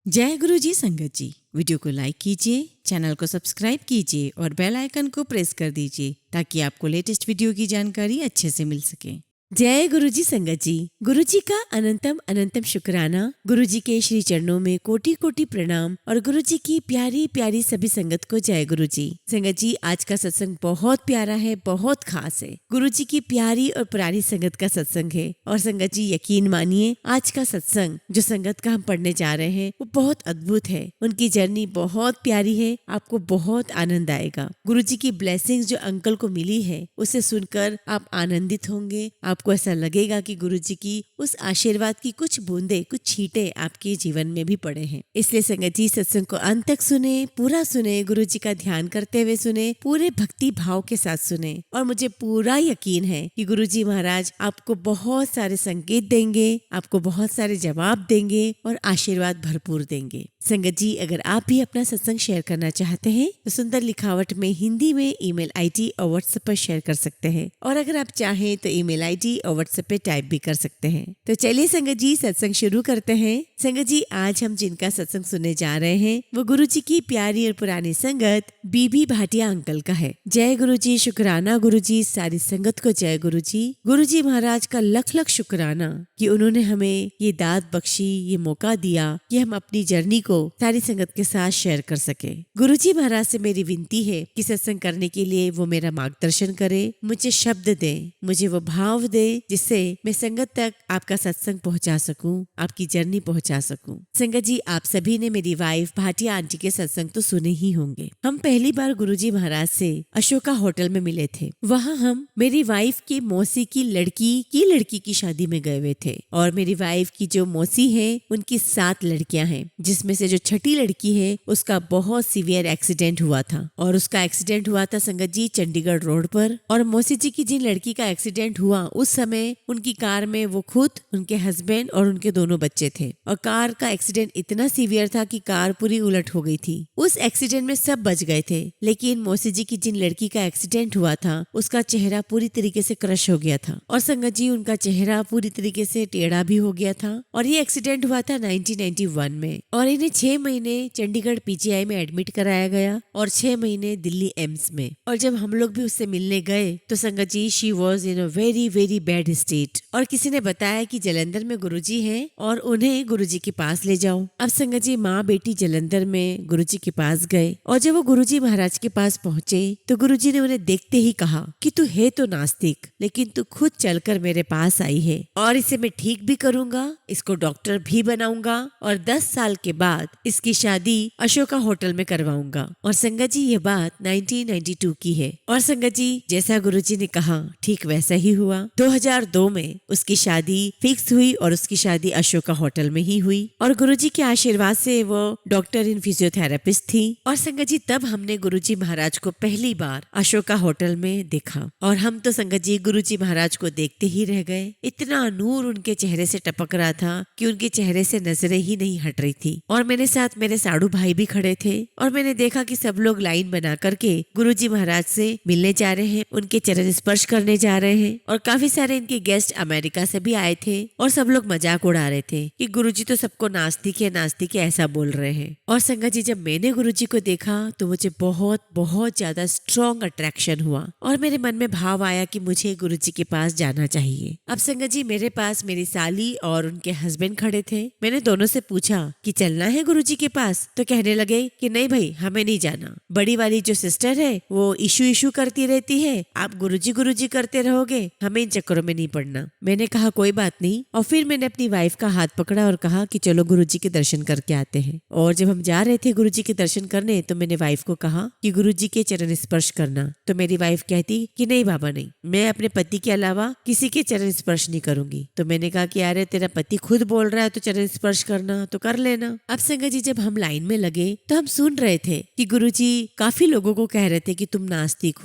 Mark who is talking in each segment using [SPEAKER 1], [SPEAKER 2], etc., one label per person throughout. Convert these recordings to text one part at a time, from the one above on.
[SPEAKER 1] जय गुरु जी संगत जी। वीडियो को लाइक कीजिए, चैनल को सब्सक्राइब कीजिए और बेल आइकन को प्रेस कर दीजिए ताकि आपको लेटेस्ट वीडियो की जानकारी अच्छे से मिल सके। जय गुरु जी संगत जी। गुरु जी का अनंतम अनंतम शुक्राना। गुरु जी के श्री चरणों में कोटि कोटि प्रणाम और गुरु जी की प्यारी प्यारी सभी संगत को जय गुरु जी। संगत जी, आज का सत्संग बहुत प्यारा है, बहुत खास है। गुरु जी की प्यारी और पुरानी संगत का सत्संग है। और संगत जी यकीन मानिए, आज का सत्संग जो संगत का हम पढ़ने जा रहे हैं वो बहुत अद्भुत है। उनकी जर्नी बहुत प्यारी है, आपको बहुत आनंद आएगा। गुरु जी की ब्लेसिंग्स जो अंकल को मिली है उसे सुनकर आप आनंदित होंगे। आपको ऐसा लगेगा कि गुरु जी की उस आशीर्वाद की कुछ बूंदे, कुछ छींटे आपके जीवन में भी पड़े हैं। इसलिए संगत जी सत्संग को अंत तक सुने, पूरा सुने, गुरु जी का ध्यान करते हुए सुने, पूरे भक्ति भाव के साथ सुने। और मुझे पूरा यकीन है कि गुरु जी महाराज आपको बहुत सारे संकेत देंगे, आपको बहुत सारे जवाब देंगे और आशीर्वाद भरपूर देंगे। संगत जी, अगर आप भी अपना सत्संग शेयर करना चाहते हैं तो सुंदर लिखावट में हिंदी में ईमेल आईडी और व्हाट्सएप पर शेयर कर सकते हैं। और अगर आप चाहें तो ईमेल आईडी और व्हाट्सएप पे टाइप भी कर सकते हैं। तो चलिए संगत जी सत्संग शुरू करते हैं। संगत जी, आज हम जिनका सत्संग सुनने जा रहे हैं वो गुरु जी की प्यारी और पुरानी संगत बीबी भाटिया अंकल का है। जय गुरु जी, शुक्राना गुरु जी, सारी संगत को जय गुरु जी। गुरु जी महाराज का लख लख शुक्राना कि उन्होंने हमें ये दात बख्शी, ये मौका दिया कि हम अपनी जर्नी को सारी संगत के साथ शेयर कर सके। गुरु जी महाराज से मेरी विनती है कि सत्संग करने के लिए वो मेरा मार्गदर्शन करे, मुझे शब्द दे, मुझे वो भाव दे जिससे मैं संगत तक आपका सत्संग पहुंचा सकूं, आपकी जर्नी पहुंचा सकूं। संगत जी, आप सभी ने मेरी वाइफ भाटिया आंटी के सत्संग तो सुने ही होंगे। हम पहली बार गुरु जी महाराज से अशोका होटल में मिले थे। वहाँ हम मेरी वाइफ की मौसी की लड़की की शादी में गए हुए थे। और मेरी वाइफ की जो मौसी है उनकी 7 लड़कियां हैं, जिसमें से जो छठी लड़की है उसका बहुत सीवियर एक्सीडेंट हुआ था। और उसका एक्सीडेंट हुआ था संगत जी चंडीगढ़ रोड पर। और मौसी जी की जिन लड़की का एक्सीडेंट हुआ उस समय उनकी कार में वो खुद, उनके हस्बैंड और उनके दोनों बच्चे थे। और कार का एक्सीडेंट इतना सीवियर था कि कार पूरी उलट हो गई थी। उस एक्सीडेंट में सब बच गए थे, लेकिन मौसी जी की जिन लड़की का एक्सीडेंट हुआ था उसका चेहरा पूरी तरीके से क्रश हो गया था। और संगत जी उनका चेहरा पूरी तरीके से टेढ़ा भी हो गया था। और ये एक्सीडेंट हुआ था 1991 में। और इन्हें 6 महीने चंडीगढ़ पीजीआई में एडमिट कराया गया और 6 महीने दिल्ली एम्स में। और जब हम लोग भी उससे मिलने गए तो Sangat ji she was in a very very bad state. और किसी ने बताया कि जलंधर में गुरुजी हैं और उन्हें गुरुजी के पास ले जाओ। अब संगत जी माँ बेटी जलंधर में गुरुजी के पास गए। और जब वो गुरुजी महाराज के पास पहुँचे तो गुरुजी ने उन्हें देखते ही कहा कि तू है तो नास्तिक, लेकिन तू खुद चलकर मेरे पास आई है और इसे मैं ठीक भी करूंगा, इसको डॉक्टर भी बनाऊंगा और 10 साल के बाद इसकी शादी अशोका होटल में करवाऊंगा। और संगत जी ये बात 1992 की है। और संगत जी जैसा गुरुजी ने कहा ठीक वैसा ही हुआ। 2002 में उसकी शादी फिक्स हुई और उसकी शादी अशोका होटल में ही हुई। और गुरुजी के आशीर्वाद से वो डॉक्टर इन फिजियोथेरेपिस्ट थी। और संगत जी तब हमने गुरुजी महाराज को पहली बार अशोका होटल में देखा। और हम तो संगत जी गुरुजी महाराज को देखते ही रह गए। इतना नूर उनके चेहरे से टपक रहा था कि उनके चेहरे से नजरें ही नहीं हट रही थी। और मेरे साथ मेरे साड़ू भाई भी खड़े थे। और मैंने देखा कि सब लोग लाइन बना करके गुरुजी महाराज से मिलने जा रहे हैं, उनके चरण स्पर्श करने जा रहे हैं। और काफी सारे इनके गेस्ट अमेरिका से भी आए थे। और सब लोग मजाक उड़ा रहे थे कि गुरुजी तो सबको नास्तिक है ऐसा बोल रहे हैं। और संगत जी जब मैंने गुरुजी को देखा तो मुझे बहुत बहुत ज्यादा स्ट्रॉन्ग अट्रैक्शन हुआ। और मेरे मन में भाव आया कि मुझे गुरुजी के पास जाना चाहिए। अब संगत जी मेरे पास मेरी साली और उनके हस्बैंड खड़े थे। मैंने दोनों से पूछा कि चलना है गुरुजी के पास, तो कहने लगे कि नहीं भाई हमें नहीं जाना। बड़ी वाली जो सिस्टर है वो इशू करती रहती है, आप गुरुजी करते रहोगे, हमें इन चक्करों में नहीं पड़ना। मैंने कहा कोई बात नहीं। और फिर मैंने अपनी वाइफ का हाथ पकड़ा और कहा कि चलो गुरुजी के दर्शन करके आते हैं। और जब हम जा रहे थे गुरुजी के दर्शन करने तो मैंने वाइफ को कहा कि गुरुजी के चरण स्पर्श करना। तो मेरी वाइफ कहती कि नहीं बाबा नहीं, मैं अपने पति के अलावा किसी के चरण स्पर्श नहीं करूंगी। तो मैंने कहा कि अरे तेरा पति खुद बोल रहा है तो चरण स्पर्श करना तो कर लेना। अब संगत जी जब हम लाइन में लगे तो हम सुन रहे थे कि गुरुजी काफी लोगों को कह रहे थे कि तुम नास्तिक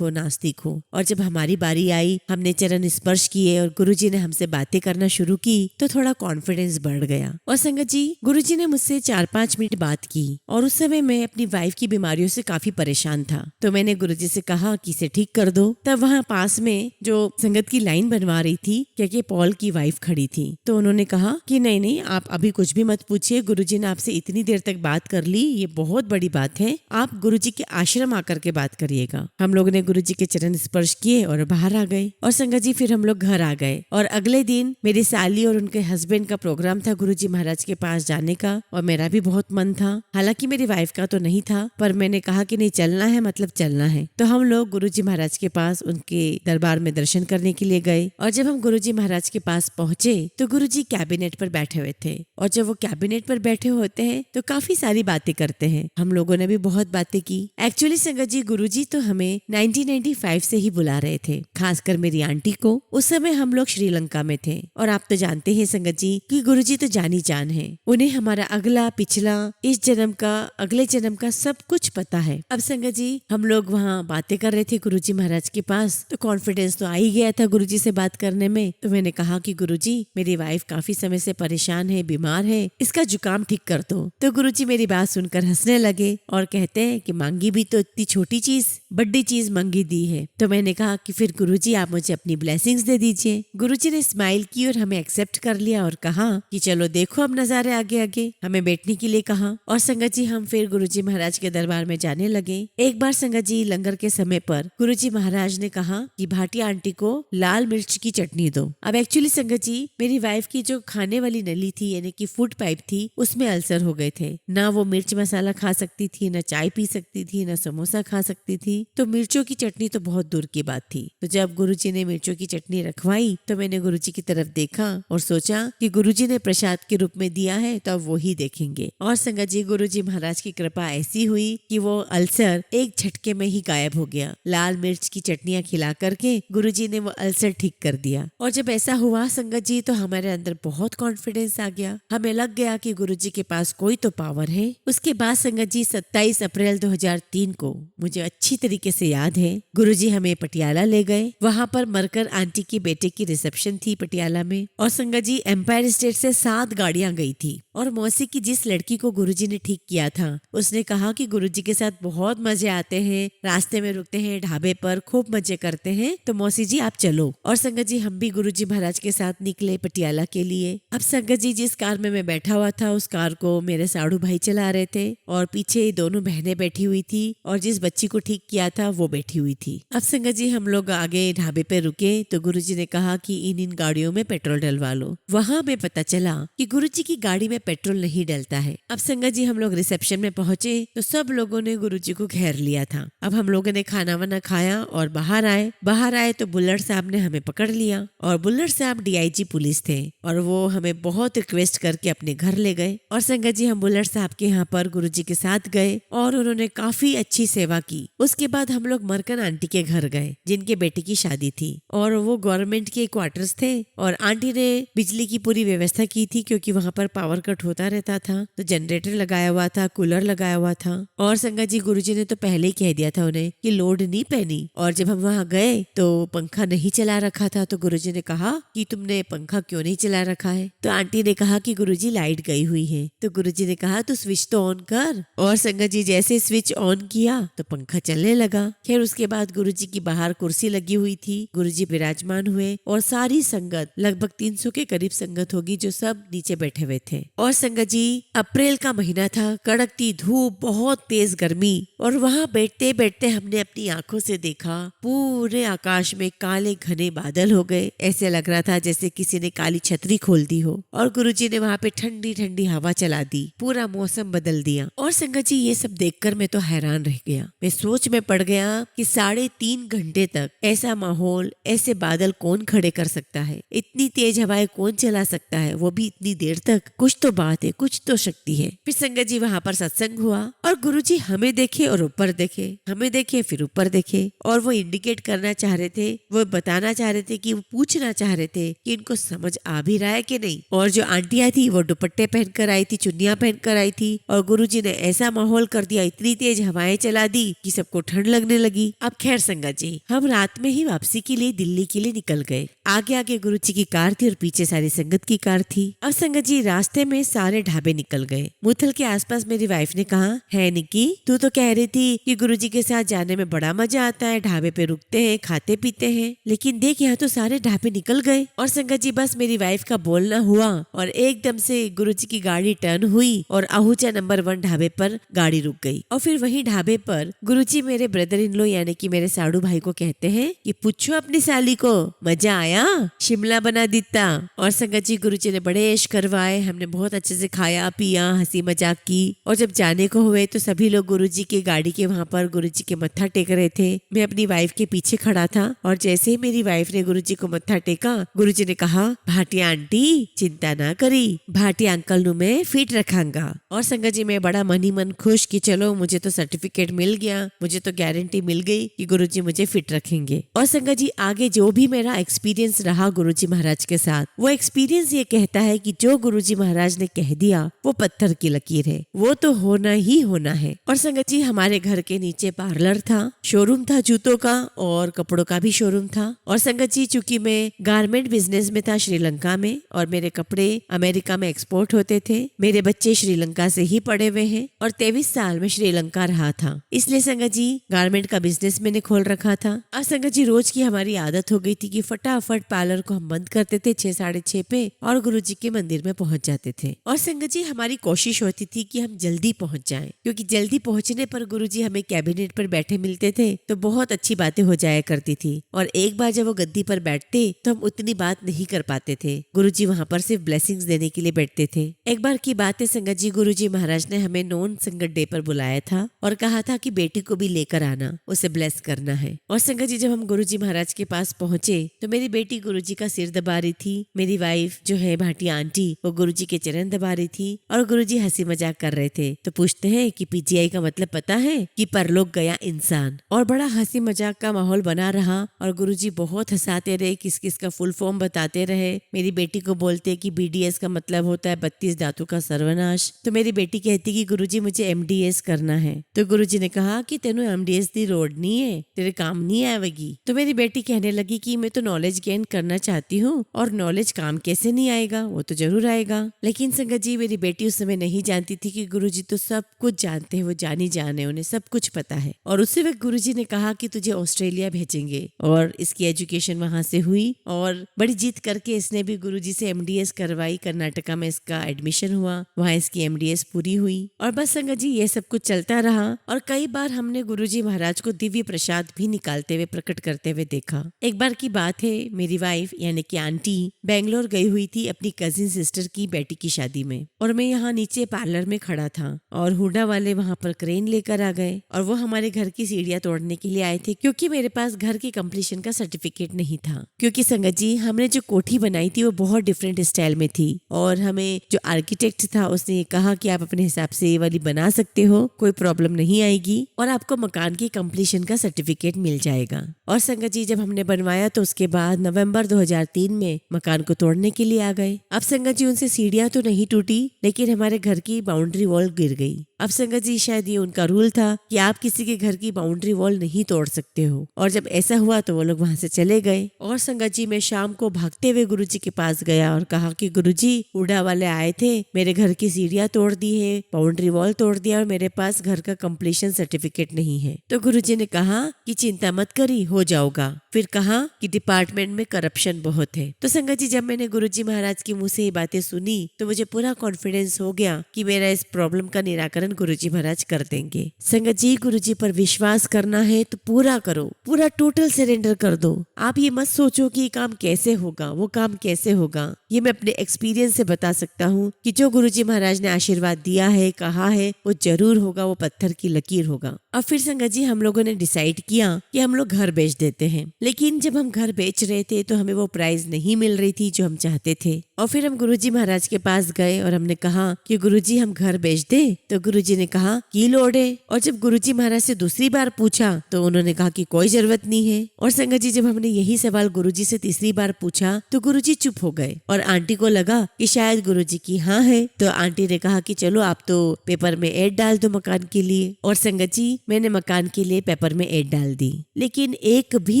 [SPEAKER 1] हो। और जब हमारी बारी आई हमने चरण स्पर्श स्पर्श किए और गुरुजी ने हमसे बातें करना शुरू की तो थोड़ा कॉन्फिडेंस बढ़ गया। और संगत जी, गुरुजी ने मुझसे 4-5 मिनट बात की और उस समय मैं अपनी वाइफ की बीमारियों से काफी परेशान था। तो मैंने गुरुजी से कहा कि इसे ठीक कर दो। तब वहाँ पास में जो संगत की लाइन बनवा रही थी क्योंकि पॉल की वाइफ खड़ी थी, तो उन्होंने कहा कि नहीं नहीं, आप अभी कुछ भी मत पूछिए, गुरुजी ने आपसे इतनी देर तक बात कर ली, ये बहुत बड़ी बात है, आप गुरुजी के आश्रम आकर के बात करिएगा। हम लोग ने गुरुजी के चरण स्पर्श किए और बाहर आ गए। और संगत जी, फिर हम लोग घर आ गए और अगले दिन मेरी साली और उनके हस्बैंड का प्रोग्राम था गुरुजी महाराज के पास जाने का और मेरा भी बहुत मन था। हालांकि मेरी वाइफ का तो नहीं था, पर मैंने कहा कि नहीं, चलना है मतलब चलना है। तो हम लोग गुरुजी महाराज के पास उनके दरबार में दर्शन करने के लिए गए। और जब हम गुरुजी महाराज के पास पहुंचे तो गुरुजी कैबिनेट पर बैठे हुए थे। और जब वो कैबिनेट पर बैठे होते हैं तो काफी सारी बातें करते हैं। हम लोगों ने भी बहुत बातें की। एक्चुअली संगत जी, गुरुजी तो हमें 1995 से ही बुला रहे थे, खासकर मेरी आंटी को। उस समय हम लोग श्रीलंका में थे और आप तो जानते हैं संगत जी कि गुरुजी तो जानी जान है। उन्हें हमारा अगला पिछला, इस जन्म का, अगले जन्म का सब कुछ पता है। अब संगत जी, हम लोग वहाँ बातें कर रहे थे गुरुजी महाराज के पास, तो कॉन्फिडेंस तो आ ही गया था गुरुजी से बात करने में। तो मैंने कहा कि गुरुजी, मेरी वाइफ काफी समय से परेशान है, बीमार है, इसका जुकाम ठीक कर दो। तो गुरुजी मेरी बात सुनकर हंसने लगे और कहते हैं कि मांगी भी तो इतनी छोटी चीज, बड़ी चीज मांगी दी है। तो मैंने कहा कि फिर गुरुजी आप मुझे अपनी ब्लेसिंग्स दे दीजिए। गुरुजी ने स्माइल की और हमें एक्सेप्ट कर लिया और कहा कि चलो देखो अब नजारे आगे आगे। हमें बैठने के लिए कहा और संगत जी हम फिर गुरुजी महाराज के दरबार में जाने लगे। एक बार संगत जी लंगर के समय पर गुरुजी महाराज ने कहा कि भाटिया आंटी को लाल मिर्च की चटनी दो। अब एक्चुअली संगत जी, मेरी वाइफ की जो खाने वाली नली थी यानी कि फूड पाइप थी, उसमें अल्सर हो गए थे। ना वो मिर्च मसाला खा सकती थी, ना चाय पी सकती थी, ना समोसा खा सकती थी। तो मिर्चों की चटनी तो बहुत दूर की बात थी। तो जब गुरुजी ने मिर्चों की चटनी रखवाई तो मैंने गुरुजी की तरफ देखा और सोचा कि गुरुजी ने प्रसाद के रूप में दिया है तो अब वो ही देखेंगे। और संगत जी, गुरुजी महाराज की कृपा ऐसी हुई कि वो अल्सर एक झटके में ही गायब हो गया। लाल मिर्च की चटनियाँ खिला करके गुरुजी ने वो अल्सर ठीक कर दिया। और जब ऐसा हुआ संगत जी, तो हमारे अंदर बहुत कॉन्फिडेंस आ गया। हमें लग गया कि गुरुजी के पास कोई तो पावर है। उसके बाद संगत जी 27 अप्रैल 2003 को, मुझे अच्छी तरीके से याद है, गुरुजी हमें पटियाला ले गए। वहाँ पर मरकर आंटी की बेटे की रिसेप्शन थी पटियाला में। और संगत जी, एम्पायर स्टेट से 7 गाड़ियां गई थी। और मौसी की जिस लड़की को गुरुजी ने ठीक किया था, उसने कहा कि गुरुजी के साथ बहुत मजे आते हैं, रास्ते में रुकते हैं ढाबे पर, खूब मजे करते हैं, तो मौसी जी आप चलो। और संगत जी, हम भी गुरुजी महाराज के साथ निकले पटियाला के लिए। अब संगत जी, जिस कार में मैं बैठा हुआ था उस कार को मेरे साड़ू भाई चला रहे थे और पीछे दोनों बहनें बैठी हुई थी और जिस बच्ची को ठीक किया था वो बैठी हुई थी। अब संगत जी, हम लोग आगे ढाबे पे रुके तो गुरुजी ने कहा कि इन गाड़ियों में पेट्रोल डलवा लो। वहाँ में पता चला कि गुरुजी की गाड़ी में पेट्रोल नहीं डलता है। अब संगत जी, हम लोग रिसेप्शन में पहुंचे तो सब लोगों ने गुरुजी को घेर लिया था। अब हम लोगों ने खाना वाना खाया और बाहर आए तो बुल्लट साहब ने हमें पकड़ लिया। और बुल्लट साहब DIG पुलिस थे और वो हमें बहुत रिक्वेस्ट करके अपने घर ले गए। और संगत जी, हम बुल्लट साहब के यहाँ पर गुरुजी के साथ गए और उन्होंने काफी अच्छी सेवा की। उसके बाद हम लोग मरकन आंटी के घर गए जिनके बेटे की शादी थी और वो गवर्नमेंट के क्वार्टर्स थे और आंटी ने बिजली की पूरी व्यवस्था की थी क्योंकि वहाँ पर पावर कट होता रहता था। तो जनरेटर लगाया हुआ था, कूलर लगाया हुआ था। और संगत जी, गुरुजी ने तो पहले ही कह दिया था उन्हें कि लोड नहीं पहनी। और जब हम वहाँ गए तो पंखा नहीं चला रखा था। तो गुरुजी ने कहा कि तुमने पंखा क्यों नहीं चला रखा है? तो आंटी ने कहा कि गुरुजी लाइट गई हुई है। तो गुरुजी ने कहा तू स्विच तो ऑन कर। और संगत जी, जैसे स्विच ऑन किया तो पंखा चलने लगा। खैर उसके बाद गुरुजी की बाहर कुर्सी लगी हुई थी, गुरुजी विराजमान हुए और सारी संगत, लगभग 300 के करीब संगत होगी, जो सब नीचे बैठे हुए थे। और संगत जी, अप्रैल का महीना था, कड़कती धूप, बहुत तेज गर्मी। और वहाँ बैठते बैठते हमने अपनी आंखों से देखा पूरे आकाश में काले घने बादल हो गए। ऐसे लग रहा था जैसे किसी ने काली छतरी खोल दी हो। और गुरुजी ने वहाँ पे ठंडी ठंडी हवा चला दी, पूरा मौसम बदल दिया। और संगत जी, ये सब देखकर मैं तो हैरान रह गया। मैं सोच में पड़ गया कि 3.5 घंटे तक ऐसा माहौल, ऐसे बादल कौन खड़े कर सकता है? इतनी तेज हवाएं कौन चला सकता है, वो भी इतनी देर तक? कुछ तो बात है, कुछ तो शक्ति है। फिर संगत जी, वहाँ पर सत्संग हुआ और गुरुजी हमें देखे और ऊपर देखे, हमें देखे फिर ऊपर देखे। और वो इंडिकेट करना चाह रहे थे, वो बताना चाह रहे थे, कि वो पूछना चाह रहे थे कि इनको समझ आ भी रहा है कि नहीं। और जो आंटियां थी वो दुपट्टे पहनकर आई थी, चुन्नियां पहनकर आई थी और गुरुजी ने ऐसा माहौल कर दिया, इतनी तेज हवाएं चला दी कि सबको ठंड लगने लगी। अब खैर संगत जी, हम रात में ही वापसी के लिए दिल्ली के लिए निकल गए। आगे आगे गुरुजी की कार थी और पीछे सारी संगत की कार थी। अब संगत जी रास्ते में सारे ढाबे निकल गए। मुथल के आसपास मेरी वाइफ ने कहा, है निक्की, तू तो कह रही थी कि गुरुजी के साथ जाने में बड़ा मजा आता है, ढाबे पे रुकते हैं, खाते पीते हैं, लेकिन देख यहाँ तो सारे ढाबे निकल गए। और संगत जी बस मेरी वाइफ का बोलना हुआ और एकदम से गुरुजी की गाड़ी टर्न हुई और आहूजा नंबर 1 ढाबे पर गाड़ी रुक गई। और फिर वही ढाबे पर गुरुजी मेरे ब्रदर इन लॉ यानी कि मेरे साड़ू भाई को कहते हैं कि पूछो अपनी साली को, मजा आया, शिमला बना देता। और संगत जी गुरुजी ने बड़े ऐश करवाए, हमने बहुत अच्छे से खाया पिया, हंसी मजाक की। और जब जाने को हुए तो सभी लोग गुरुजी की गाड़ी के वहाँ पर गुरुजी के मत्था टेक रहे थे। मैं अपनी वाइफ के पीछे खड़ा था और जैसे ही मेरी वाइफ ने गुरुजी को मत्था टेका, गुरुजी ने कहा, भाटिया आंटी चिंता ना करी, भाटिया अंकल नु मैं फिट रखांगा। और संगत जी मैं बड़ा मन ही मन खुश कि चलो मुझे तो सर्टिफिकेट मिल गया, मुझे तो गारंटी मिल गई कि गुरुजी मुझे फिट रखेंगे। और संगत जी आगे जो भी मेरा एक्सपीरियंस रहा गुरुजी महाराज के साथ, वो एक्सपीरियंस ये कहता है कि जो गुरुजी महाराज ने कह दिया वो पत्थर की लकीर है, वो तो होना ही होना है। और संगत जी हमारे घर के नीचे पार्लर था, शोरूम था जूतों का और कपड़ों का भी शोरूम था। और संगत जी चूंकि मैं गारमेंट बिजनेस में था श्रीलंका में और मेरे कपड़े अमेरिका में एक्सपोर्ट होते थे, मेरे बच्चे श्रीलंका से ही पड़े हुए हैं और 23 साल में श्रीलंका रहा था, इसलिए संगत जी गारमेंट का बिजनेस मैंने खोल रखा था। और संगत जी रोज की हमारी आदत हो गई थी कि फटाफट पार्लर को हम बंद करते थे 6 साढ़े 6 पे और गुरुजी के मंदिर में पहुंच जाते थे। और संगत जी हमारी कोशिश होती थी कि हम जल्दी पहुंच जाएं, क्योंकि जल्दी पहुंचने पर गुरुजी हमें कैबिनेट पर बैठे मिलते थे तो बहुत अच्छी बातें हो जाया करती थी। और एक बार जब वो गद्दी पर बैठते तो हम उतनी बात नहीं कर पाते थे, गुरुजी वहाँ पर सिर्फ ब्लेसिंग्स देने के लिए बैठते थे। एक बार की बात है संगत जी, गुरुजी महाराज ने हमें नॉन संगत डे पर बुलाया था और कहा था कि बेटी को भी लेकर आना, उसे ब्लेस करना है। और संगत जी जब हम गुरुजी महाराज के पास पहुंचे तो मेरी बेटी गुरुजी का सिर दबा रही थी, मेरी वाइफ जो है भाटिया आंटी वो गुरुजी के चरण दबा रही थी और गुरुजी हंसी मजाक कर रहे थे। तो पूछते हैं कि पीजीआई का मतलब पता है कि परलोक गया इंसान। और बड़ा हंसी मजाक का माहौल बना रहा और गुरुजी बहुत हंसाते रहे, किस किस का फुल फॉर्म बताते रहे। मेरी बेटी को बोलते कि बीडीएस का मतलब होता है 32 धातु का सर्वनाश। तो मेरी बेटी कहती कि गुरुजी मुझे एमडीएस करना है। तो गुरुजी ने कहा कि तेनू एमडीएस दी रोड नहीं है, तेरे काम नहीं आएगी। तो मेरी बेटी कहने लगी कि मैं तो नॉलेज गेन करना चाहती हूँ और नॉलेज काम कैसे नहीं आएगा, वो तो जरूर आएगा। लेकिन संगत जी मेरी बेटी उस समय नहीं जानती थी कि गुरुजी तो सब कुछ जानते हैं, वो जानी जाने, उन्हें सब कुछ पता है। और उसी वक्त गुरुजी ने कहा कि तुझे ऑस्ट्रेलिया भेजेंगे और इसकी एजुकेशन वहां से हुई और बड़ी जीत करके इसने भी गुरुजी से एमडीएस करवाई। कर्नाटका में इसका एडमिशन हुआ, वहाँ इसकी एमडीएस पूरी हुई। और बस संगत जी ये सब कुछ चलता रहा और कई बार हमने गुरुजी महाराज को दिव्य प्रसाद भी निकालते हुए प्रकट करते हुए देखा। एक बार की बात है, मेरी वाइफ यानी कि आंटी बेंगलोर गई हुई थी अपनी कजिन सिस्टर की बेटी की शादी में और मैं यहाँ नीचे पार्लर में खड़ा था और हुडा वाले वहाँ पर क्रेन लेकर आ गए और वो हमारे घर की सीढ़ियाँ तोड़ने के लिए आए थे, क्योंकि मेरे पास घर की कंप्लीशन का सर्टिफिकेट नहीं था। क्योंकि संगत जी हमने जो कोठी बनाई थी वो बहुत डिफरेंट स्टाइल में थी और हमें जो आर्किटेक्ट था उसने ये कहा कि आप अपने हिसाब से ये वाली बना सकते हो, कोई प्रॉब्लम नहीं आएगी और आपको मकान की कंप्लीशन का सर्टिफिकेट मिल जाएगा। और संगत जी जब हमने बनवाया तो उसके बाद नवंबर 2003 में मकान को तोड़ने के लिए आ गए। अब संगत जी उनसे सीढ़ियां तो नहीं टूटी लेकिन हमारे घर की बाउंड्री वॉल गिर गई। अब संगत जी शायद ये उनका रूल था कि आप किसी के घर की बाउंड्री वॉल नहीं तोड़ सकते हो और जब ऐसा हुआ तो वो लोग वहां से चले गए। और संगत जी मैं शाम को भागते हुए गुरुजी के पास गया और कहा कि गुरुजी हुडा वाले आए थे, मेरे घर की सीढ़ियां तोड़ दी है, बाउंड्री वॉल तोड़ दिया और मेरे पास घर का कंप्लीशन सर्टिफिकेट नहीं है। तो गुरुजी ने कहा कि चिंता मत करी, हो जाओगा। फिर कहा कि डिपार्टमेंट में करप्शन बहुत है। तो संगत जी जब मैंने गुरुजी महाराज के मुंह से ये बातें सुनी तो मुझे पूरा कॉन्फिडेंस हो गया कि मेरा इस प्रॉब्लम का निराकरण गुरुजी महाराज कर देंगे। संगत जी गुरुजी पर विश्वास करना है तो पूरा करो, पूरा टोटल सरेंडर कर दो। आप ये मत सोचो कि ये काम कैसे होगा, वो काम कैसे होगा। ये मैं अपने एक्सपीरियंस से बता सकता हूँ कि जो गुरुजी महाराज ने आशीर्वाद दिया है, कहा है, वो जरूर होगा, वो पत्थर की लकीर होगा। और फिर संगत जी हम लोगों ने डिसाइड किया कि हम लोग घर बेच देते हैं। लेकिन जब हम घर बेच रहे थे तो हमें वो प्राइस नहीं मिल रही थी जो हम चाहते थे। और फिर हम गुरुजी महाराज के पास गए और हमने कहा कि गुरुजी हम घर बेच दे। तो गुरुजी ने कहा की लोड है। और जब गुरुजी महाराज से दूसरी बार पूछा तो उन्होंने कहा कि कोई जरूरत नहीं है। और संगत जी जब हमने यही सवाल गुरुजी से तीसरी बार पूछा तो गुरुजी चुप हो गए और आंटी को लगा कि शायद गुरुजी की हाँ है। तो आंटी ने कहा कि चलो आप तो पेपर में ऐड डाल दो मकान के लिए। और संगत जी मैंने मकान के लिए पेपर में एड डाल दी, लेकिन एक भी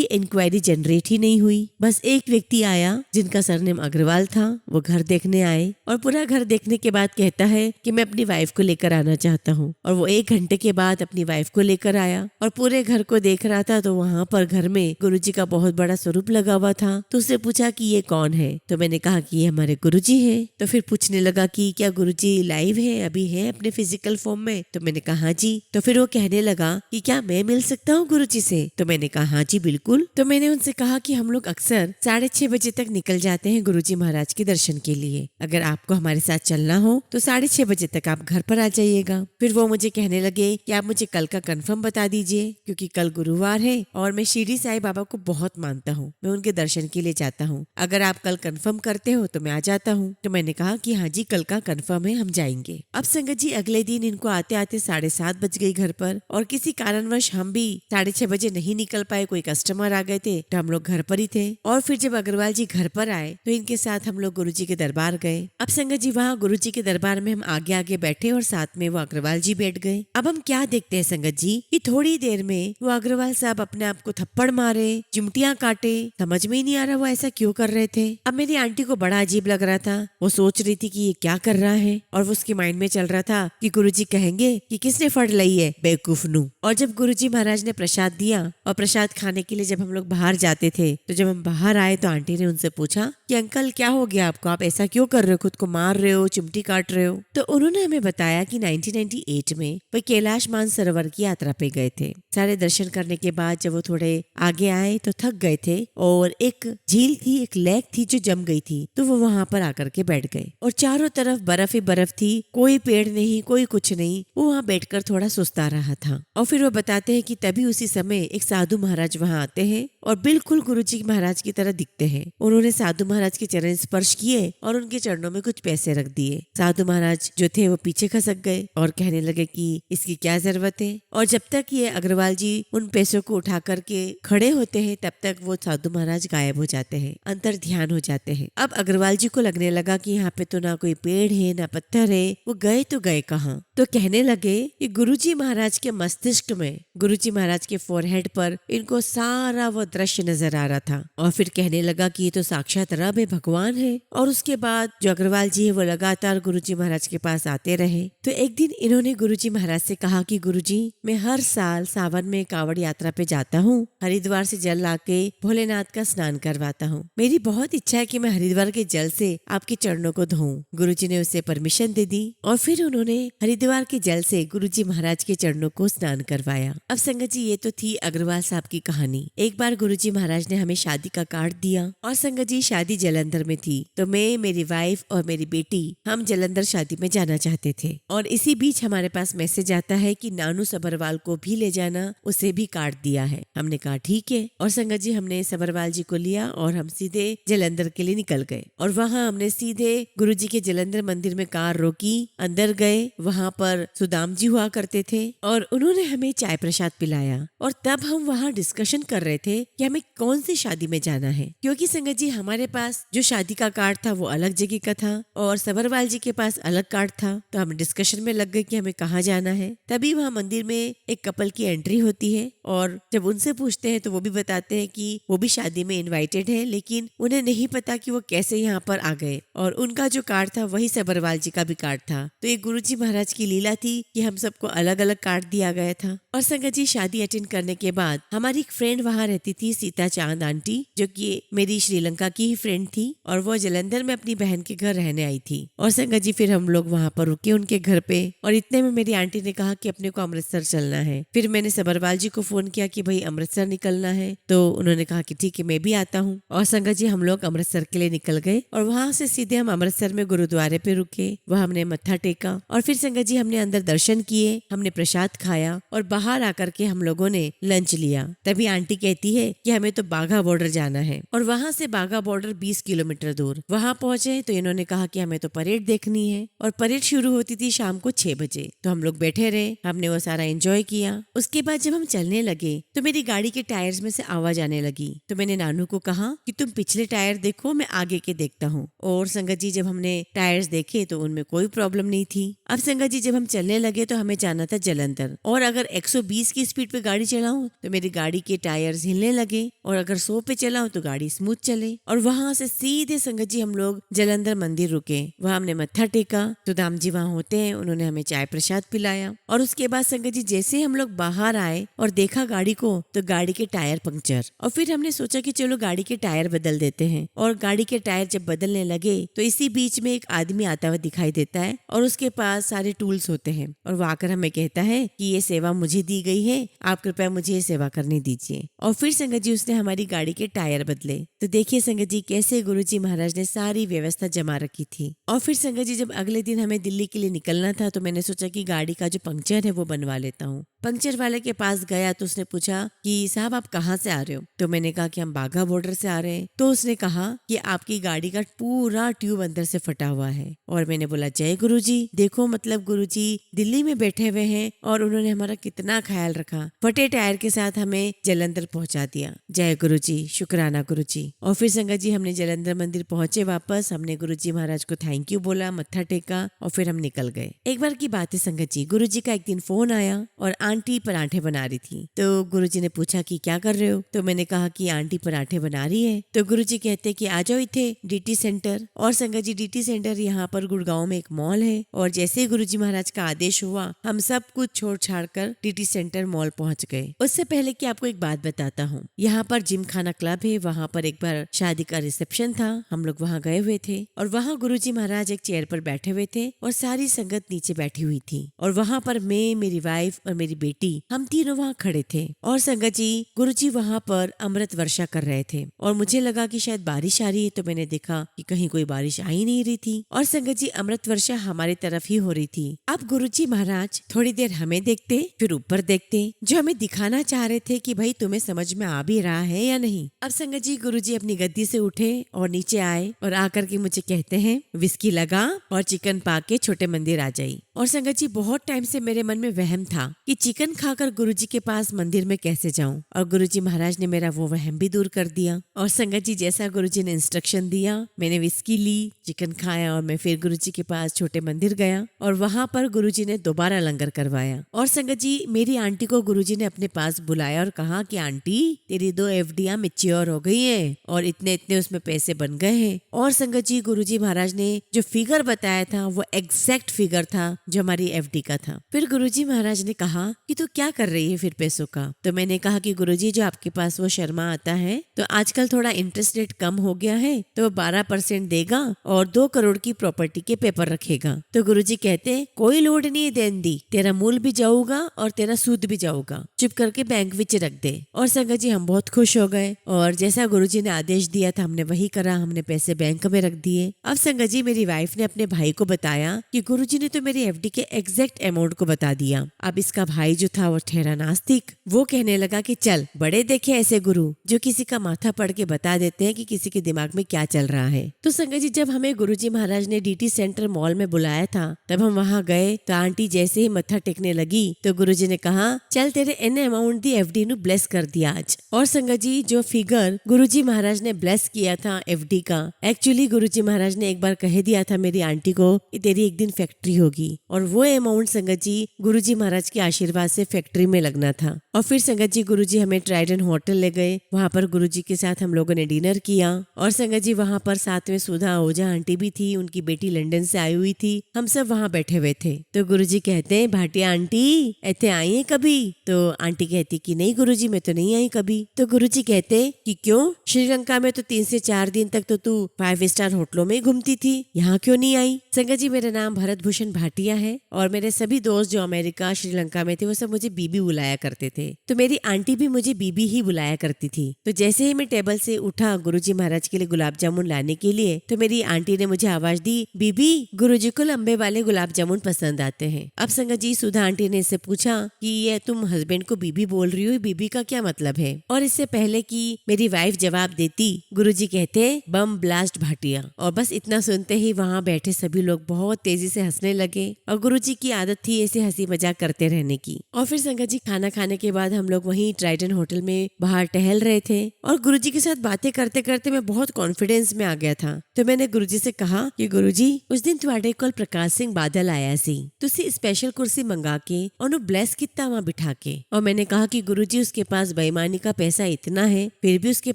[SPEAKER 1] इंक्वायरी जनरेट ही नहीं हुई। बस एक व्यक्ति आया जिनका सरनेम अग्रवाल था, वो घर देखने आए और पूरा घर देखने के बाद कहता है कि मैं अपनी वाइफ को लेकर आना चाहता हूँ। और वो 1 घंटे के बाद अपनी वाइफ को लेकर आया और पूरे घर को देख रहा था। तो वहाँ पर घर में गुरुजी का बहुत बड़ा स्वरूप लगा हुआ था। तो उससे पूछा कि ये कौन है? तो मैंने कहा कि ये हमारे गुरुजी हैं। तो फिर पूछने लगा कि क्या गुरुजी लाइव है, अभी है अपने फिजिकल फॉर्म में? तो मैंने कहा हाँ जी। तो फिर वो कहने लगा कि क्या मैं मिल सकता हूँ गुरुजी से? तो मैंने कहा हाँ जी बिल्कुल। तो मैंने उनसे कहा कि हम लोग अक्सर 6:30 बजे तक निकल जाते हैं गुरुजी महाराज के दर्शन के लिए। अगर आपको हमारे साथ चलना हो तो 6:30 बजे तक आप घर पर आ जाइएगा। फिर वो मुझे कहने लगे कि आप मुझे कल का कंफर्म बता दीजिए, क्योंकि कल गुरुवार है और मैं शिरडी साईं बाबा को बहुत मानता हूँ, मैं उनके दर्शन के लिए जाता हूँ। अगर आप कल कंफर्म करते हो तो मैं आ जाता हूँ। तो मैंने कहा कि हाँ जी कल का कंफर्म है, हम जाएंगे। अब संगत जी अगले दिन इनको आते आते 7:30 बज गई घर पर, और किसी कारणवश हम भी 6:30 बजे नहीं निकल पाए। कोई कस्टमर आ गए थे तो हम लोग घर पर ही थे। और फिर जब अग्रवाल जी घर पर आए तो इनके साथ हम लोग गुरुजी के दरबार गए। अब संगत जी वहाँ गुरुजी के दरबार में हम आगे आगे बैठे और साथ में वो अग्रवाल जी बैठ गए। अब हम क्या देखते हैं संगत जी कि थोड़ी देर में वो अग्रवाल साहब अपने आप को थप्पड़ मारे, चिमटियां काटे। समझ में ही नहीं आ रहा वो ऐसा क्यों कर रहे थे। अब मेरी आंटी को बड़ा अजीब लग रहा था। वो सोच रही थी कि ये क्या कर रहा है, और वो उसके माइंड में चल रहा था कि गुरुजी कहेंगे कि किसने फड़ ली है बेवकूफ नू। और जब गुरुजी महाराज ने प्रसाद दिया और प्रसाद खाने के लिए जब हम लोग बाहर जाते थे, तो जब हम बाहर आए तो आंटी ने उनसे पूछा कि अंकल क्या हो गया आपको, आप ऐसा क्यों कर रहे हो, खुद को मार रहे हो, चिमटी काट रहे हो? तो उन्होंने हमें बताया कि 1998 में वो कैलाश मानसरोवर की यात्रा पे गए थे। सारे दर्शन करने के बाद जब वो थोड़े आगे आए तो थक गए थे, और एक झील थी, एक लेक थी जो जम गई थी, तो वो वहां पर आकर के बैठ गए। और चारों तरफ बर्फ ही बर्फ थी, कोई पेड़ नहीं, कोई कुछ नहीं। वो वहाँ बैठकर थोड़ा सुस्ता रहा था। और फिर वो बताते हैं कि तभी उसी समय एक साधु महाराज वहाँ आते हैं और बिल्कुल गुरुजी महाराज की तरह दिखते हैं। उन्होंने साधु महाराज के चरण स्पर्श किए और उनके चरणों में कुछ पैसे रख दिए। साधु महाराज जो थे वो पीछे खसक गए और कहने लगे कि इसकी क्या जरूरत है। और जब तक ये अग्रवाल जी उन पैसों को उठा करके खड़े होते हैं तब तक वो साधु महाराज गायब हो जाते हैं, अंतर ध्यान हो जाते हैं। अब अग्रवाल जी को लगने लगा कि यहाँ पे तो ना कोई पेड़ है ना पत्थर है, वो गए तो गए कहाँ। तो कहने लगे कि गुरुजी महाराज के मस्तिष्क में, गुरुजी महाराज के फोरहेड पर इनको सारा वो दृश्य नजर आ रहा था। और फिर कहने लगा कि ये तो साक्षात रब है, भगवान है। और उसके बाद जो अग्रवाल जी है वो लगातार गुरुजी महाराज के पास आते रहे। तो एक दिन इन्होंने गुरुजी महाराज से कहा कि गुरुजी मैं हर साल सावन में कांवड़ यात्रा पे जाता हूँ, हरिद्वार से जल लाके भोलेनाथ का स्नान करवाता हूँ। मेरी बहुत इच्छा है कि मैं हरिद्वार के जल से आपके चरणों को धोऊं। गुरुजी ने उसे परमिशन दे दी और फिर उन्होंने हरिद्वार के जल से गुरुजी महाराज के चरणों को स्नान करवाया। अब संगत जी ये तो थी अग्रवाल साहब की कहानी। एक बार गुरुजी महाराज ने हमें शादी का कार्ड दिया और संगत जी शादी जलंधर में थी, तो मैं, मेरी वाइफ और मेरी बेटी हम जलंधर शादी में जाना चाहते थे। और इसी बीच हमारे पास मैसेज आता है कि नानू सबरवाल को भी ले जाना, उसे भी कार्ड दिया है। हमने कहा ठीक है, और संगत जी हमने सबरवाल जी को लिया और हम सीधे जलंधर के लिए निकल गए। और वहाँ हमने सीधे गुरुजी के जलंधर मंदिर में कार रोकी, अंदर गए। वहाँ पर सुदाम जी हुआ करते थे और उन्होंने हमें चाय प्रसाद पिलाया। और तब हम वहाँ डिस्कशन कर रहे थे कि हमें कौन सी शादी में जाना है, क्योंकि संगत जी हमारे पास जो शादी का कार्ड था वो अलग जगह का था और सबरवाल जी के पास अलग कार्ड था। तो हम डिस्कशन में लग गए कि हमें कहाँ जाना है। तभी वहाँ मंदिर में एक कपल की एंट्री होती है और जब उनसे पूछते हैं तो वो भी बताते हैं कि वो भी शादी में इनवाइटेड है, लेकिन उन्हें नहीं पता कि वो कैसे यहाँ पर आ गए। और उनका जो कार्ड था वही सबरवाल जी का भी कार्ड था। तो ये गुरुजी महाराज की लीला थी कि हम सबको अलग अलग कार्ड दिया गया था। और संगत जी शादी अटेंड करने के बाद हमारी एक फ्रेंड वहाँ रहती थी, सीता चांद आंटी, जो कि मेरी श्रीलंका की ही फ्रेंड थी और वो जलंधर में अपनी बहन के घर रहने आई थी। और संगत जी फिर हम लोग वहाँ पर रुके उनके घर पे, और इतने में मेरी आंटी ने कहा कि अपने को अमृतसर चलना है। फिर मैंने सबरवाल जी को फोन किया कि भाई अमृतसर निकलना है, तो उन्होंने कहा कि ठीक है मैं भी आता हूँ। और संगत जी हम लोग अमृतसर के लिए निकल गए और वहाँ से सीधे हम अमृतसर में गुरुद्वारे पे रुके, वहाँ हमने मत्था टेका और फिर संगत जी हमने अंदर दर्शन किए, हमने प्रसाद खाया और बाहर आकर के हम लोगों ने लंच लिया। तभी आंटी कहती है कि हमें तो बाघा बॉर्डर जाना है और वहाँ से बाघा बॉर्डर 20 किलोमीटर दूर। वहाँ पहुंचे तो इन्होंने कहा कि हमें तो परेड देखनी है और परेड शुरू होती थी शाम को 6 बजे। तो हम लोग बैठे रहे, हमने वो सारा एंजॉय किया। उसके बाद जब हम चलने लगे तो मेरी गाड़ी के टायर्स में से आवाज आने लगी। तो मैंने नानू को कहा कि तुम पिछले टायर देखो, मैं आगे के देखता हूँ। और संगत जी जब हमने टायर्स देखे तो उनमें कोई प्रॉब्लम नहीं थी। अब संगत जी जब हम चलने लगे तो हमें जाना था जलंधर, और अगर 120 की स्पीड पे गाड़ी चलाऊं तो मेरी गाड़ी के टायर्स हिलने लगे, और अगर 100 पे चलाऊं तो गाड़ी स्मूथ चले। और वहां से सीधे संगत जी हम लोग जलंधर मंदिर रुके, वहां हमने मत्था टेका। सुदाम जी वहां होते हैं, उन्होंने हमें चाय प्रसाद पिलाया। और उसके बाद संगत जी जैसे हम लोग बाहर आए और देखा गाड़ी को तो गाड़ी के टायर पंक्चर। और फिर हमने सोचा कि चलो गाड़ी के टायर बदल देते हैं। और गाड़ी के टायर जब बदलने लगे तो इसी बीच में एक आदमी आता हुआ दिखाई देता है और उसके पास सारे टूल्स होते हैं, और वो आकर हमें कहता है कि ये सेवा मुझे दी गई है, आप कृपया मुझे ये सेवा करने दीजिए। और फिर संगत जी उसने हमारी गाड़ी के टायर बदले। तो देखिए संगत जी कैसे गुरुजी महाराज ने सारी व्यवस्था जमा रखी थी। और फिर संगत जी जब अगले दिन हमें दिल्ली के लिए निकलना था तो मैंने सोचा कि गाड़ी का जो पंक्चर है वो बनवा लेता हूँ। पंक्चर वाले के पास गया तो उसने पूछा कि साहब आप कहाँ से आ रहे हो? तो मैंने कहा कि हम बाघा बॉर्डर से आ रहे हैं। तो उसने कहा कि आपकी गाड़ी का पूरा ट्यूब अंदर से फटा हुआ है। और मैंने बोला जय गुरुजी, देखो मतलब गुरुजी दिल्ली में बैठे हुए हैं और उन्होंने हमारा कितना ख्याल रखा, फटे टायर के साथ हमें जलंधर पहुंचा दिया। जय गुरुजी, शुक्राना गुरुजी। और फिर संगत जी हमने जलंधर मंदिर पहुंचे वापस, हमने गुरुजी महाराज को थैंक यू बोला, मत्था टेका और फिर हम निकल गए। एक बार की बात है संगत जी, गुरुजी का एक दिन फोन आया और आंटी पराठे बना रही थी। तो गुरुजी ने पूछा कि क्या कर रहे हो? तो मैंने कहा कि आंटी पराठे बना रही है। तो गुरुजी कहते कि आ जाओ इथे डीटी सेंटर। और संगत जी डीटी सेंटर यहाँ पर गुड़गांव में एक मॉल है, और जैसे ही गुरुजी महाराज का आदेश हुआ हम सब कुछ छोड़ छाड़ कर डीटी सेंटर मॉल पहुंच गए। उससे पहले कि आपको एक बात बताता हूँ, यहाँ पर जिम खाना क्लब है, वहाँ पर एक बार शादी का रिसेप्शन था, हम लोग वहाँ गए हुए थे। और वहाँ गुरुजी महाराज एक चेयर पर बैठे हुए थे और सारी संगत नीचे बैठी हुई थी। और वहाँ पर मैं, मेरी वाइफ और मेरी बेटी, हम तीनों वहाँ खड़े थे। और संगत जी गुरुजी वहाँ पर अमृत वर्षा कर रहे थे, और मुझे लगा कि शायद बारिश आ रही है, तो मैंने देखा कि कहीं कोई बारिश आ ही नहीं रही थी। और संगत जी अमृत वर्षा हमारी तरफ ही हो रही थी। अब गुरुजी महाराज थोड़ी देर हमें देखते, फिर ऊपर देखते, जो हमें दिखाना चाह रहे थे कि भाई तुम्हें समझ में आ भी रहा है या नहीं। अब संगत जी गुरुजी अपनी गद्दी से उठे और नीचे आए और आकर के मुझे कहते हैं विस्की लगा और चिकन पा के छोटे मंदिर आ जाई। और संगत जी बहुत टाइम से मेरे मन में वहम था कि चिकन खाकर गुरुजी के पास मंदिर में कैसे जाऊं, और गुरुजी महाराज ने मेरा वो वहम भी दूर कर दिया। और संगत जी जैसा गुरुजी ने इंस्ट्रक्शन दिया, मैंने विस्की ली, चिकन खाया और मैं फिर गुरुजी के पास छोटे मंदिर गया, और वहां पर गुरुजी ने दोबारा लंगर करवाया। और संगत जी मेरी आंटी को गुरुजी ने अपने पास बुलाया और कहा कि आंटी तेरी 2 एफडियां मैच्योर हो गई है और इतने इतने उसमें पैसे बन गए हैं। और संगत जी गुरुजी महाराज ने जो फिगर बताया था वो एग्जैक्ट फिगर था जो हमारी एफडी का था। फिर गुरुजी महाराज ने कहा कि तू क्या कर रही है फिर पैसों का? तो मैंने कहा कि गुरुजी जो आपके पास वो शर्मा आता है तो आजकल थोड़ा इंटरेस्ट रेट कम हो गया है, तो वो 12% देगा और 2 करोड़ की प्रॉपर्टी के पेपर रखेगा। तो गुरुजी कहते कोई लोड नहीं देन दी, तेरा मूल भी जाऊगा और तेरा सूद भी जाऊगा, चुप करके बैंक विच रख दे। और संगत जी हम बहुत खुश हो गए, और जैसा गुरुजी ने आदेश दिया था हमने वही करा, हमने पैसे बैंक में रख दिए। अब संगत जी मेरी वाइफ ने अपने भाई को बताया कि गुरुजी ने तो मेरी एफडी के एग्जैक्ट अमाउंट को बता दिया। अब इसका भाई जो था वो ठहरा नास्तिक, वो कहने लगा कि चल बड़े देखे ऐसे गुरु जो किसी का माथा पढ़ के बता देते हैं कि किसी के दिमाग में क्या चल रहा है। तो संगत जी जब हमें गुरुजी महाराज ने डीटी सेंटर मॉल में बुलाया था तब हम वहाँ गए तो आंटी जैसे ही मत्था टेकने लगी तो गुरुजी ने कहा चल तेरे इन अमाउंट दी एफडी नु ब्लेस कर दिया आज। और संगत जी जो फिगर गुरुजी महाराज ने ब्लेस किया था एफडी का, एक्चुअली गुरुजी महाराज ने एक बार कह दिया था मेरी आंटी को कि तेरी एक दिन फैक्ट्री होगी, और वो अमाउंट संगत जी गुरुजी महाराज के आशीर्वाद से फैक्ट्री में लगना था। और फिर संगत जी गुरुजी हमें ट्राइडेंट होटल ले गए, वहाँ पर गुरुजी के साथ हम लोगों ने डिनर किया। और संगत जी वहाँ पर साथ में सुधा ओझा आंटी भी थी, उनकी बेटी लंदन से आई हुई थी, हम सब वहाँ बैठे हुए थे। तो गुरुजी कहते हैं भाटिया आंटी ऐसे आई है कभी? तो आंटी कहती कि नहीं गुरुजी मैं तो नहीं आई कभी। तो गुरुजी कहते कि क्यों, श्रीलंका में तो 3 से 4 दिन तक तो तू 5 स्टार होटलों में घूमती थी, यहाँ क्यों नहीं आई? संगत जी मेरा नाम भरत भूषण भाटिया है, और मेरे सभी दोस्त जो अमेरिका श्रीलंका में थे वो सब मुझे बीबी बुलाया करते थे।
[SPEAKER 2] थे। तो मेरी आंटी भी मुझे बीबी ही बुलाया करती थी। तो जैसे ही मैं टेबल से उठा गुरुजी महाराज के लिए गुलाब जामुन लाने के लिए, तो मेरी आंटी ने मुझे आवाज दी, बीबी गुरुजी को लंबे वाले गुलाब जामुन पसंद आते हैं। अब संगत जी सुधा आंटी ने इससे पूछा कि ये तुम हस्बैंड को बीबी बोल रही हो, बीबी का क्या मतलब है? और इससे पहले कि मेरी वाइफ जवाब देती, गुरुजी कहते बम ब्लास्ट भाटिया। और बस इतना सुनते ही वहाँ बैठे सभी लोग बहुत तेजी से हंसने लगे। और गुरुजी की आदत थी ऐसे हंसी मजाक करते रहने की। और फिर संगत जी खाना खाने के बाद हम लोग वहीं ट्राइडन होटल में बाहर टहल रहे थे और गुरुजी के साथ बातें करते करते मैं बहुत कॉन्फिडेंस में आ गया था। तो मैंने गुरुजी से कहा कि गुरुजी उस दिन ਤੁਹਾਡੇ ਕੋਲ प्रकाश सिंह बादल आया सी, तुसी स्पेशल कुर्सी मंगा के और ब्लेस कितना वहाँ बिठा के। और मैंने कहा कि गुरुजी उसके पास बेईमानी का पैसा इतना है फिर भी उसके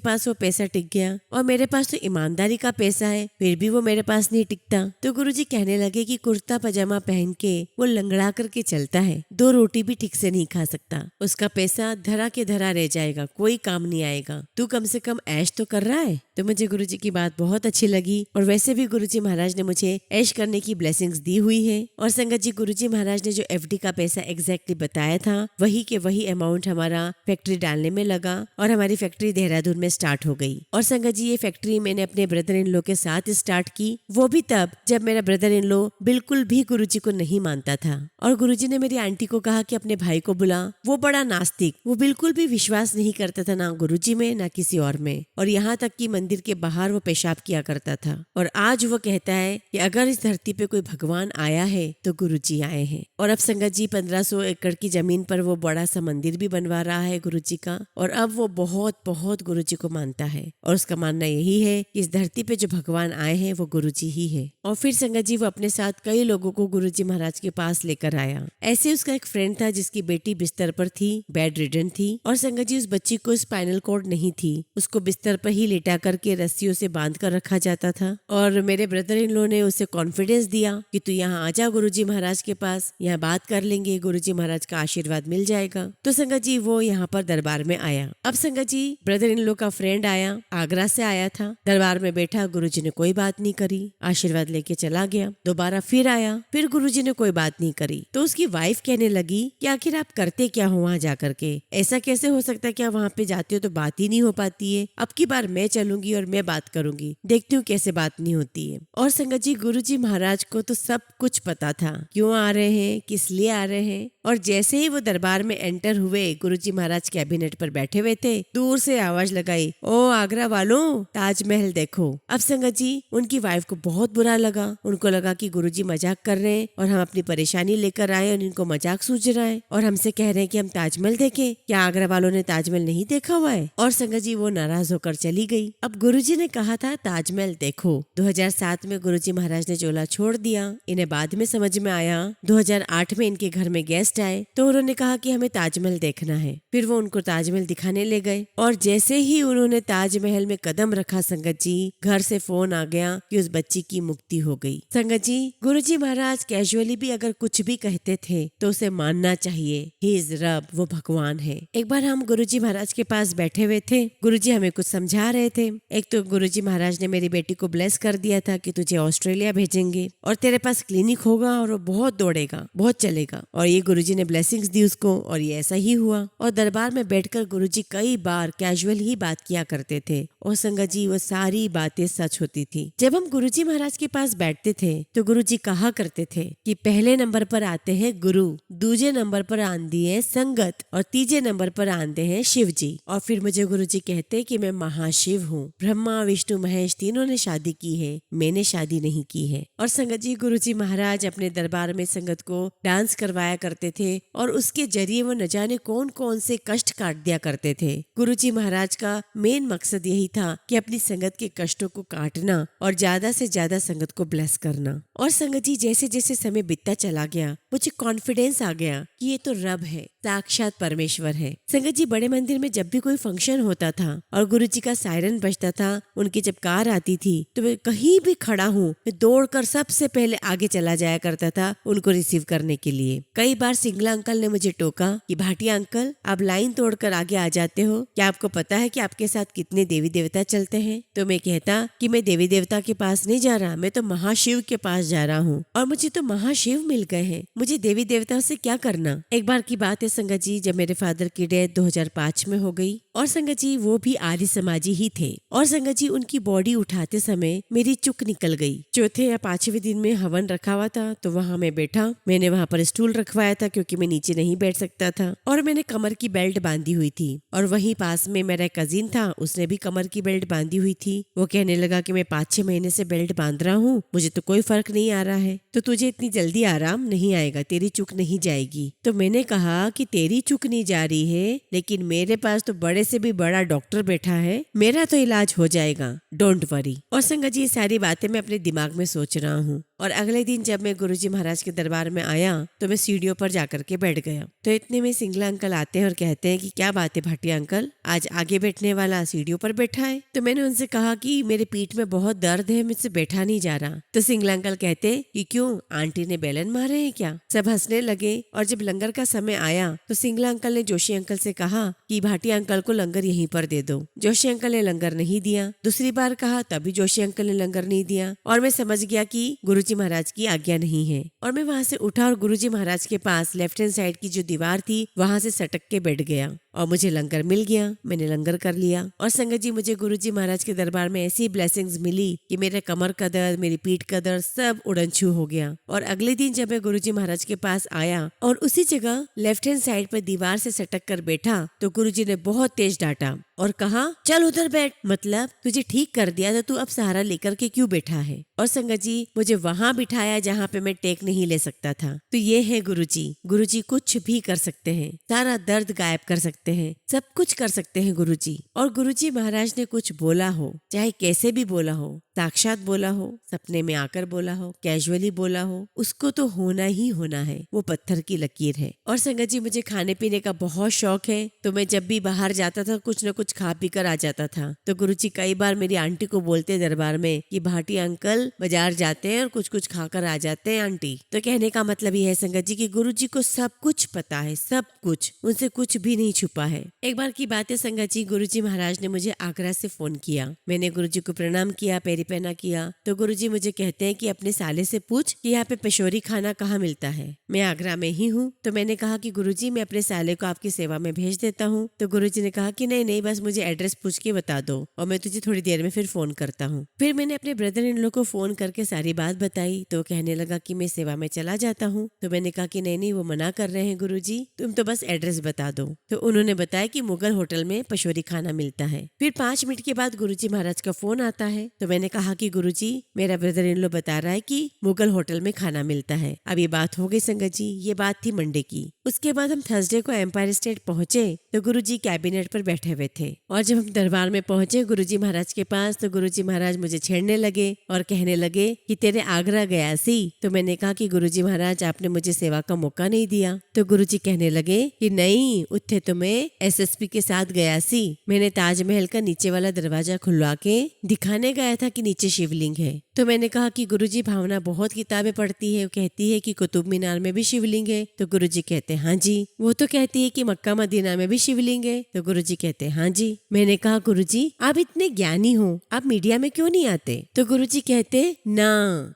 [SPEAKER 2] पास वो पैसा टिक गया, और मेरे पास तो ईमानदारी का पैसा है फिर भी वो मेरे पास नहीं टिकता। तो गुरुजी कहने लगे कि कुर्ता पजामा पहन के वो लंगड़ा करके चलता है, 2 रोटी भी ठीक से नहीं खा सकता, उसका पैसा धरा के धरा रह जाएगा, कोई काम नहीं आएगा, तू कम से कम ऐश तो कर रहा है। तो मुझे गुरुजी की बात बहुत अच्छी लगी और वैसे भी गुरुजी महाराज ने मुझे ऐश करने की ब्लेसिंग्स दी हुई है। और संगत जी गुरुजी महाराज ने जो एफडी का पैसा एग्जैक्टली बताया था वही के वही अमाउंट हमारा फैक्ट्री डालने में लगा और हमारी फैक्ट्री देहरादून में स्टार्ट हो गई। और संगत जी ये फैक्ट्री मैंने अपने ब्रदर इन लो के साथ स्टार्ट की, वो भी तब जब मेरा ब्रदर इन लो बिल्कुल भी गुरुजी को नहीं मानता था। और गुरुजी ने मेरी आंटी को कहा कि अपने भाई को बुला, वो बड़ा नास्तिक, वो बिल्कुल भी विश्वास नहीं करता था ना गुरुजी में ना किसी और में, और यहाँ तक कि मंदिर के बाहर वो पेशाब किया करता था। और आज वो कहता है कि अगर इस धरती पे कोई भगवान आया है तो गुरुजी आए हैं। और अब संगत जी 1500 एकड़ की जमीन पर वो बड़ा सा मंदिर भी बनवा रहा है गुरुजी का, और अब वो बहुत बहुत गुरुजी को मानता है और उसका मानना यही है कि इस धरती पे जो भगवान आए हैं वो गुरुजी ही है। और फिर संगत जी वो अपने साथ कई लोगों को गुरुजी महाराज के पास लेकर आया। ऐसे उसका एक फ्रेंड था जिसकी बेटी बिस्तर पर थी, बेड रिडन थी, और संगत जी उस बच्ची को स्पाइनल कॉर्ड नहीं थी, उसको बिस्तर पर ही लेटा करके रस्सियों से बांध कर रखा जाता था। और मेरे ब्रदर इन लो ने उसे कॉन्फिडेंस दिया कि तू यहाँ आ जा गुरुजी महाराज के पास, यहाँ बात कर लेंगे, गुरुजी महाराज का आशीर्वाद मिल जाएगा। तो संगत जी वो यहाँ पर दरबार में आया। अब संगत जी ब्रदर इन लो का फ्रेंड आया, आगरा से आया था, दरबार में बैठा, गुरुजी ने कोई बात नहीं करी, आशीर्वाद लेके चला गया। दोबारा फिर आया, फिर गुरुजी ने कोई बात नहीं करी। तो उसकी वाइफ कहने लगी कि आखिर आप करते क्या हो वहाँ जा करके, ऐसा कैसे हो सकता है, क्या वहाँ पे जाते हो तो बात ही नहीं हो पाती है, अब की बार मैं चलूंगी और मैं बात करूंगी, देखती हूँ कैसे बात नहीं होती है। और संगत जी गुरुजी महाराज को तो सब कुछ पता था, क्यों आ रहे हैं, किस लिए आ रहे हैं। और जैसे ही वो दरबार में एंटर हुए, गुरुजी महाराज कैबिनेट पर बैठे हुए थे, दूर से आवाज लगाई, ओ आगरा वालों ताजमहल देखो। अब संगत जी उनकी वाइफ को बहुत बुरा लगा, उनको लगा कि गुरुजी मजाक कर रहे हैं और हम अपनी परेशानी लेकर आए और इनको मजाक सूझ रहा है और हमसे कह रहे हैं कि हम ताजमहल देखें, क्या आगरा वालों ने ताजमहल नहीं देखा हुआ है। और संगत जी वो नाराज होकर चली गई। अब गुरुजी ने कहा था ताजमहल देखो। 2007 में गुरुजी महाराज ने चोला छोड़ दिया, इन्हें बाद में समझ में आया। 2008 में इनके घर में गेस्ट आए तो उन्होंने कहा कि हमें ताजमहल देखना है, फिर वो उनको ताजमहल दिखाने ले गए। और जैसे ही उन्होंने ताजमहल में कदम रखा संगत जी घर से फोन आ गया कि उस बच्ची की मुक्ति हो गई। संगत जी गुरुजी महाराज कैजुअली भी अगर कुछ भी कहते थे तो उसे मानना चाहिए, ही इज रब, वो भगवान है। एक बार हम गुरुजी महाराज के पास बैठे हुए थे, गुरुजी हमें कुछ समझा रहे थे। एक तो गुरुजी महाराज ने मेरी बेटी को ब्लेस कर दिया था कि तुझे ऑस्ट्रेलिया भेजेंगे और तेरे पास क्लिनिक होगा और वो बहुत दौड़ेगा, बहुत चलेगा। और ये गुरुजी ने ब्लेसिंग्स दी उसको और ये ऐसा ही हुआ। और दरबार में बैठकर गुरुजी कई बार कैजुअल ही बात किया करते थे और संगत जी वो सारी बातें सच होती थी। जब हम गुरुजी महाराज के पास बैठते थे तो गुरुजी कहा करते थे कि पहले नंबर पर आते हैं गुरु, दूसरे नंबर पर आंदी है संगत और तीसरे नंबर पर आंदे हैं शिव जी। और फिर मुझे गुरुजी कहते कि मैं महाशिव हूँ, ब्रह्मा विष्णु महेश तीनों ने शादी की है, मैंने शादी नहीं की है। और संगत जी गुरुजी महाराज अपने दरबार में संगत को डांस करवाया करते थे और उसके जरिए वो न जाने कौन कौन से कष्ट काट दिया करते थे। गुरुजी महाराज का मेन मकसद यही था कि अपनी संगत के कष्टों को काटना और ज्यादा से ज्यादा संगत को ब्लेस करना। और संगत जी जैसे जैसे समय बीतता चला गया मुझे कॉन्फिडेंस आ गया कि ये तो रब है, साक्षात परमेश्वर है। संगत जी बड़े मंदिर में जब भी कोई फंक्शन होता था और गुरुजी का सायरन बजता था, उनकी जब कार आती थी तो मैं कहीं भी खड़ा हूँ मैं दौड़कर सबसे पहले आगे चला जाया करता था उनको रिसीव करने के लिए। कई बार सिंगला अंकल ने मुझे टोका कि भाटिया अंकल आप लाइन तोड़कर आगे आ जाते हो, क्या आपको पता है कि आपके साथ कितने देवी देवता चलते हैं? तो मैं कहता कि मैं देवी देवता के पास नहीं जा रहा, मैं तो महाशिव के पास जा रहा हूँ और मुझे तो महाशिव मिल गए हैं, मुझे देवी देवताओं से क्या करना। एक बार की बात है संगत जी जब मेरे फादर की डेथ 2005 में हो गई और संगत जी वो भी आदि समाजी ही थे और संगत जी उनकी बॉडी उठाते समय मेरी चुक निकल गई। चौथे या पांचवें दिन में हवन रखा हुआ था तो वहाँ मैं बैठा। मैंने वहाँ पर स्टूल रखवाया था क्योंकि मैं नीचे नहीं बैठ सकता था और मैंने कमर की बेल्ट बांधी हुई थी और वहीं पास में मेरा कजिन था, उसने भी कमर की बेल्ट बांधी हुई थी। वो कहने लगा कि मैं 5-6 महीने से बेल्ट बांध रहा हूँ, मुझे तो कोई फर्क नहीं आ रहा है, तो तुझे इतनी जल्दी आराम नहीं आएगा, तेरी चुक नहीं जाएगी। तो मैंने कहा कि तेरी चुक नहीं जा रही है लेकिन मेरे पास तो बड़े से भी बड़ा डॉक्टर बैठा है, मेरा तो इलाज हो जाएगा, डोंट वरी। और संगत जी ये सारी बातें मैं अपने दिमाग में सोच रहा हूँ। और अगले दिन जब मैं गुरुजी महाराज के दरबार में आया तो मैं सीढ़ियों पर जाकर के बैठ गया। तो इतने में सिंगला अंकल आते हैं और कहते हैं कि क्या बात है भाटिया अंकल, आज आगे बैठने वाला सीढ़ियों पर बैठा है। तो मैंने उनसे कहा कि मेरे पीठ में बहुत दर्द है, मुझसे बैठा नहीं जा रहा। तो सिंगला अंकल कहते कि क्यों, आंटी ने बेलन मारे हैं क्या? सब हंसने लगे। और जब लंगर का समय आया तो सिंगला अंकल ने जोशी अंकल से कहा कि भाटिया अंकल को लंगर यहीं पर दे दो। जोशी अंकल ने लंगर नहीं दिया। दूसरी बार कहा तभी जोशी अंकल ने लंगर नहीं दिया और मैं समझ गया कि गुरुजी महाराज की आज्ञा नहीं है। और मैं वहां से उठा और गुरुजी महाराज के पास लेफ्ट हैंड साइड की जो दीवार थी वहां से सटक के बैठ गया और मुझे लंगर मिल गया। मैंने लंगर कर लिया और संगत जी मुझे गुरुजी महाराज के दरबार में ऐसी ब्लेसिंग्स मिली कि मेरे कमर का दर्द, मेरी पीठ का दर्द सब उड़नछू हो गया। और अगले दिन जब मैं गुरुजी महाराज के पास आया और उसी जगह लेफ्ट हैंड साइड पर दीवार से सटक कर बैठा तो गुरुजी ने बहुत तेज डांटा और कहा चल उधर बैठ, मतलब तुझे ठीक कर दिया तो तू अब सहारा लेकर के क्यों बैठा है? और संगत जी मुझे वहां बिठाया जहाँ पे मैं टेक नहीं ले सकता था। तो ये है गुरुजी। गुरुजी कुछ भी कर सकते हैं, सारा दर्द गायब कर सकते हैं, सब कुछ कर सकते हैं गुरुजी। और गुरुजी महाराज ने कुछ बोला हो, चाहे कैसे भी बोला हो, साक्षात बोला हो, सपने में आकर बोला हो, कैजुअली बोला हो, उसको तो होना ही होना है। वो पत्थर की लकीर है। और संगत जी मुझे खाने पीने का बहुत शौक है तो मैं जब भी बाहर जाता था कुछ न कुछ खा पी कर आ जाता था। तो गुरुजी कई बार मेरी आंटी को बोलते दरबार में कि भाटिया अंकल बाजार जाते हैं और कुछ कुछ खाकर आ जाते हैं आंटी। तो कहने का मतलब ये है संगत जी कि गुरुजी को सब कुछ पता है, सब कुछ, उनसे कुछ भी नहीं छुपा है। एक बार की बात है संगत जी, गुरुजी महाराज ने मुझे आगरा से फोन किया। मैंने गुरुजी को प्रणाम किया, पैरी पहना किया। तो गुरुजी मुझे कहते हैं कि अपने साले से पूछ कि यहाँ पे पेशोरी खाना कहाँ मिलता है। मैं आगरा में ही हूँ। तो मैंने कहा कि गुरुजी मैं अपने साले को आपकी सेवा में भेज देता हूँ। तो गुरुजी ने कहा कि नहीं नहीं, बस मुझे एड्रेस पूछ के बता दो और मैं तुझे थोड़ी देर में फिर फोन करता हूँ। फिर मैंने अपने ब्रदर इन लोग को फोन करके सारी बात बताई तो कहने लगा कि मैं सेवा में चला जाता हूँ। तो मैंने कहा कि नहीं नहीं, वो मना कर रहे हैं गुरुजी, तुम तो बस एड्रेस बता दो। तो उन्होंने बताया कि मुगल होटल में पेशोरी खाना मिलता है। फिर 5 मिनट के बाद गुरुजी महाराज का फोन आता है। तो मैंने कहा कि गुरुजी मेरा ब्रदर इन लोग बता रहा है कि मुगल होटल में खाना मिलता है। अब ये बात हो गई संगत जी, ये बात थी मंडे की। उसके बाद हम थर्सडे को एम्पायर स्टेट पहुंचे तो गुरुजी कैबिनेट पर बैठे हुए थे। और जब हम दरबार में पहुंचे गुरुजी महाराज के पास तो गुरुजी महाराज मुझे छेड़ने लगे और कहने लगे कि तेरे आगरा गया सी। तो मैंने कहा कि गुरुजी महाराज आपने मुझे सेवा का मौका नहीं दिया। तो गुरुजी कहने लगे कि नहीं, उत्थे तो मैं एसएसपी के साथ गया सी। मैंने ताजमहल का नीचे वाला दरवाजा खुलवा के दिखाने गया था कि नीचे शिवलिंग है। तो मैंने कहा कि गुरुजी भावना बहुत किताबें पढ़ती है, वो कहती है कि कुतुब मीनार में भी शिवलिंग है। तो गुरुजी कहते हैं हाँ जी। वो तो कहती है कि मक्का मदीना में भी शिवलिंग है। तो गुरुजी कहते हैं हाँ जी। मैंने कहा गुरुजी आप इतने ज्ञानी हो, आप मीडिया में क्यों नहीं आते? तो गुरुजी कहते ना,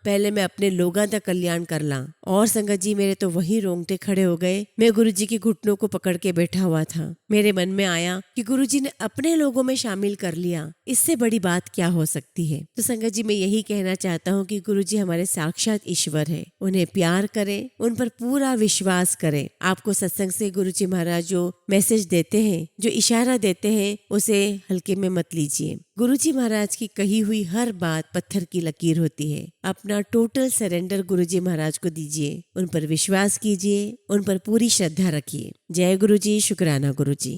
[SPEAKER 2] पहले मैं अपने लोगों का कल्याण कर ला। और संगत जी मेरे तो वही रोंगटे खड़े हो गए। मैं गुरुजी के घुटनों को पकड़ के बैठा हुआ था। मेरे मन में आया कि गुरुजी ने अपने लोगों में शामिल कर लिया, इससे बड़ी बात क्या हो सकती है। तो संगत जी मैं यही कहना चाहता हूँ कि गुरुजी हमारे साक्षात ईश्वर है, उन्हें प्यार करें, उन पर पूरा विश्वास करें। आपको सत्संग से गुरुजी महाराज जो मैसेज देते हैं, जो इशारा देते हैं, उसे हल्के में मत लीजिए। गुरुजी महाराज की कही हुई हर बात पत्थर की लकीर होती है। अपना टोटल सरेंडर गुरुजी महाराज को दीजिए, उन पर विश्वास कीजिए, उन पर पूरी श्रद्धा रखिए। जय गुरुजी, शुक्राना गुरुजी।